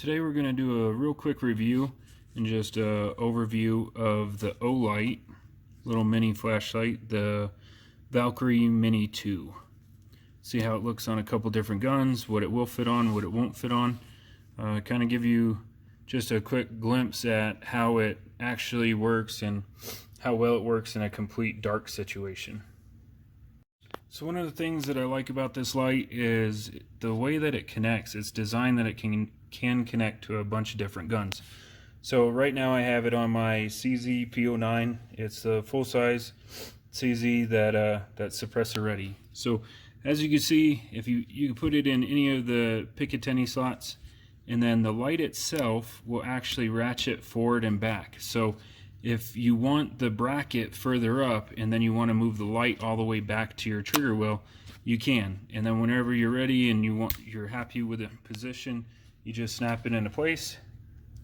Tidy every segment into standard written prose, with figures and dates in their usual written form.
Today we're going to do a real quick review and just an overview of the Olight little mini flashlight, the Valkyrie Mini 2. See how it looks on a couple different guns, what it will fit on, what it won't fit on. Kind of give you just a quick glimpse at how it actually works and how well it works in a complete dark situation. So one of the things that I like about this light is the way that it connects. It's designed that it can connect to a bunch of different guns. So right now I have it on my CZ P09. It's the full-size CZ that's suppressor ready. So as you can see, if you can put it in any of the Picatinny slots, and then the light itself will actually ratchet forward and back. So if you want the bracket further up and then you want to move the light all the way back to your trigger wheel, you can. And then whenever you're ready and you're happy with the position, you just snap it into place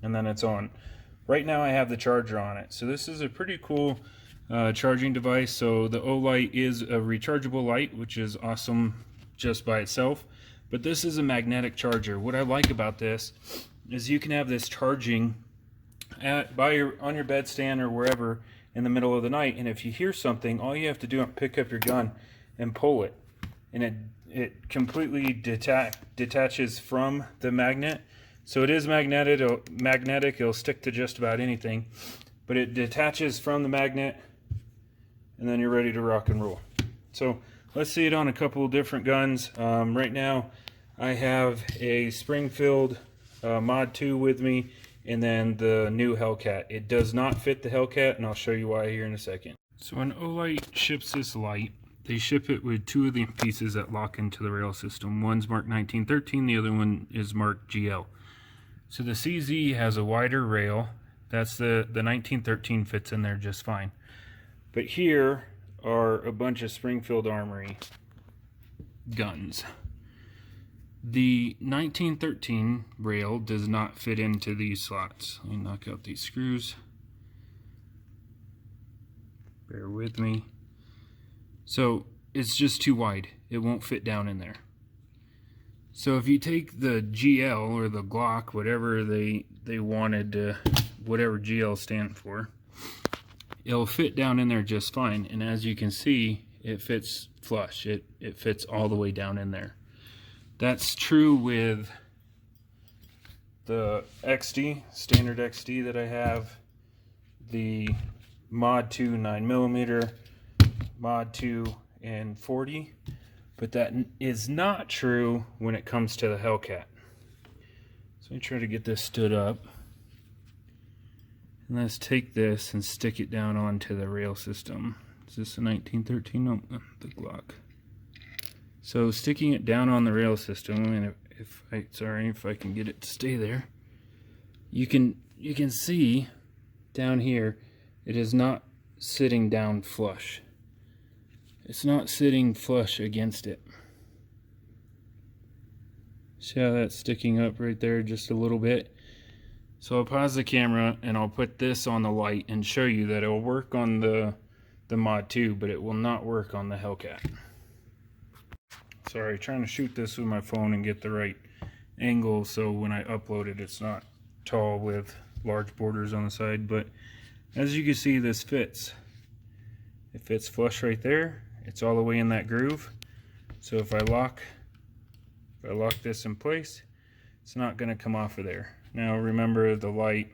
and then it's on. Right now I have the charger on it. So this is a pretty cool charging device. So the Olight is a rechargeable light, which is awesome just by itself. But this is a magnetic charger. What I like about this is you can have this charging on your bedstand or wherever in the middle of the night, and if you hear something, all you have to do is pick up your gun and pull it, and it completely detaches from the magnet. So it is magnetic. It'll stick to just about anything, but it detaches from the magnet, and then you're ready to rock and roll. So let's see it on a couple of different guns. Right now I have a Springfield Mod 2 with me, and then the new Hellcat. It does not fit the Hellcat, and I'll show you why here in a second. So when Olight ships this light, they ship it with two of the pieces that lock into the rail system. One's marked 1913, the other one is marked GL. So the CZ has a wider rail. That's the 1913 fits in there just fine. But here are a bunch of Springfield Armory guns. The 1913 rail does not fit into these slots. Let me knock out these screws. Bear with me. So it's just too wide. It won't fit down in there. So if you take the GL or the Glock, whatever they wanted to, whatever GL stand for, it'll fit down in there just fine. And as you can see, it fits flush. It fits all the way down in there. That's true with the XD, standard XD that I have, the Mod 2 9mm, Mod 2 and 40, but that is not true when it comes to the Hellcat. So let me try to get this stood up. And let's take this and stick it down onto the rail system. Is this a 1913? No, the Glock. So sticking it down on the rail system, and if I can get it to stay there, you can see down here it is not sitting down flush. It's not sitting flush against it. See how that's sticking up right there just a little bit? So I'll pause the camera and I'll put this on the light and show you that it will work on the Mod 2, but it will not work on the Hellcat. Sorry, trying to shoot this with my phone and get the right angle so when I upload it, it's not tall with large borders on the side. But as you can see, this fits. It fits flush right there. It's all the way in that groove. So if I lock this in place, it's not going to come off of there. Now remember, the light,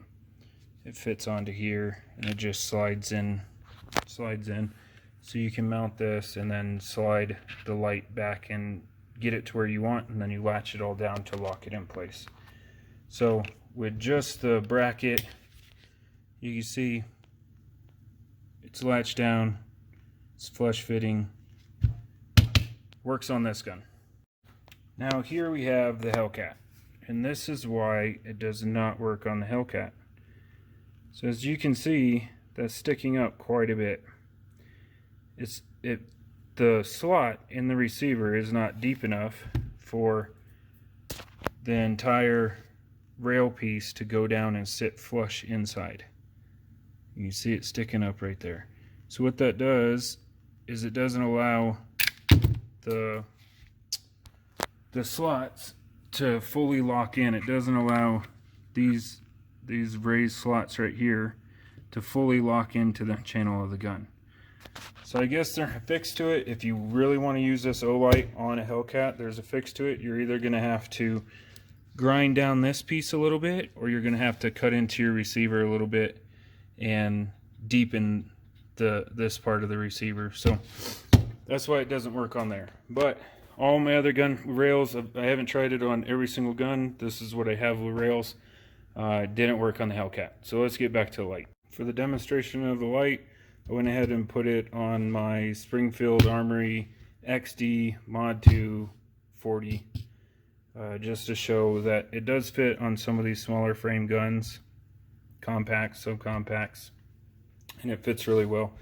it fits onto here and it just slides in. So you can mount this and then slide the light back and get it to where you want, and then you latch it all down to lock it in place. So with just the bracket, you can see it's latched down, it's flush fitting, works on this gun. Now here we have the Hellcat, and this is why it does not work on the Hellcat. So as you can see, that's sticking up quite a bit. The slot in the receiver is not deep enough for the entire rail piece to go down and sit flush inside. You can see it sticking up right there. So what that does is it doesn't allow the slots to fully lock in. It doesn't allow these raised slots right here to fully lock into the channel of the gun. So I guess there's a fix to it. If you really want to use this Olight on a Hellcat, there's a fix to it. You're either going to have to grind down this piece a little bit, or you're going to have to cut into your receiver a little bit and deepen this part of the receiver. So that's why it doesn't work on there. But all my other gun rails, I haven't tried it on every single gun. This is what I have with rails. Didn't work on the Hellcat. So let's get back to the light. For the demonstration of the light, I went ahead and put it on my Springfield Armory XD Mod 2 40, just to show that it does fit on some of these smaller frame guns, compacts, subcompacts, and it fits really well.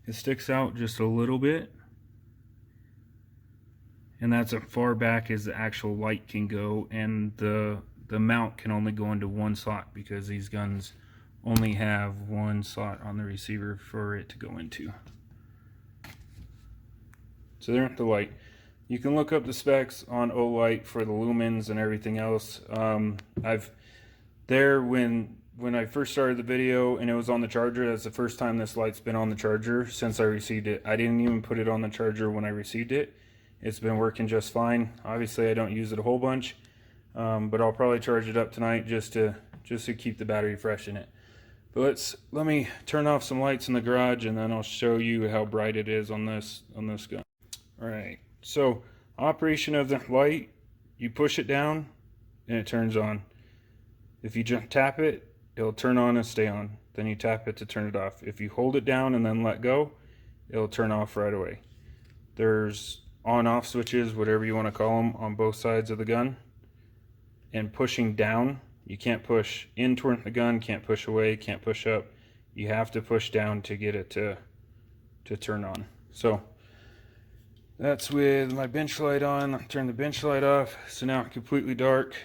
It sticks out just a little bit, and that's as far back as the actual light can go, and the mount can only go into one slot because these guns only have one slot on the receiver for it to go into. So there's the light. You can look up the specs on Olight for the lumens and everything else. When I first started the video and it was on the charger, that's the first time this light's been on the charger since I received it. I didn't even put it on the charger when I received it. It's been working just fine. Obviously I don't use it a whole bunch, but I'll probably charge it up tonight just to keep the battery fresh in it. But let me turn off some lights in the garage, and then I'll show you how bright it is on this gun. Alright, so operation of the light, you push it down and it turns on. If you just tap it, it'll turn on and stay on. Then you tap it to turn it off. If you hold it down and then let go, it'll turn off right away. There's on-off switches, whatever you want to call them, on both sides of the gun. And pushing down, you can't push in toward the gun, can't push away, can't push up. You have to push down to get it to turn on. So that's with my bench light on. I'll turn the bench light off. So now it's completely dark.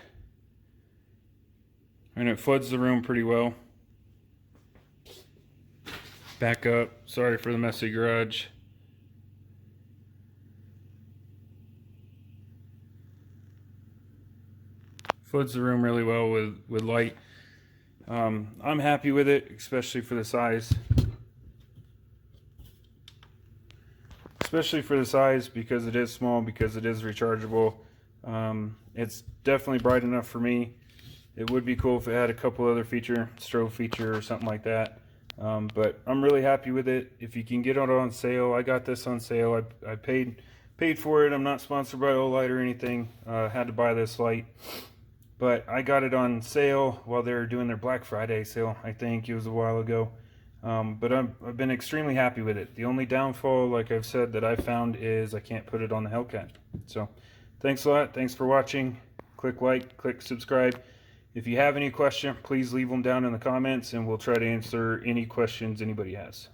And it floods the room pretty well. Back up. Sorry for the messy garage. Floods the room really well with light. I'm happy with it, especially for the size. Especially for the size, because it is small, because it is rechargeable. It's definitely bright enough for me. It would be cool if it had a couple other strobe feature or something like that. But I'm really happy with it. If you can get it on sale, I got this on sale. I paid for it. I'm not sponsored by Olight or anything. Had to buy this light. But I got it on sale while they were doing their Black Friday sale. I think it was a while ago. But I've been extremely happy with it. The only downfall, like I've said, that I found is I can't put it on the Hellcat. So thanks a lot. Thanks for watching. Click like, click subscribe. If you have any question, please leave them down in the comments, and we'll try to answer any questions anybody has.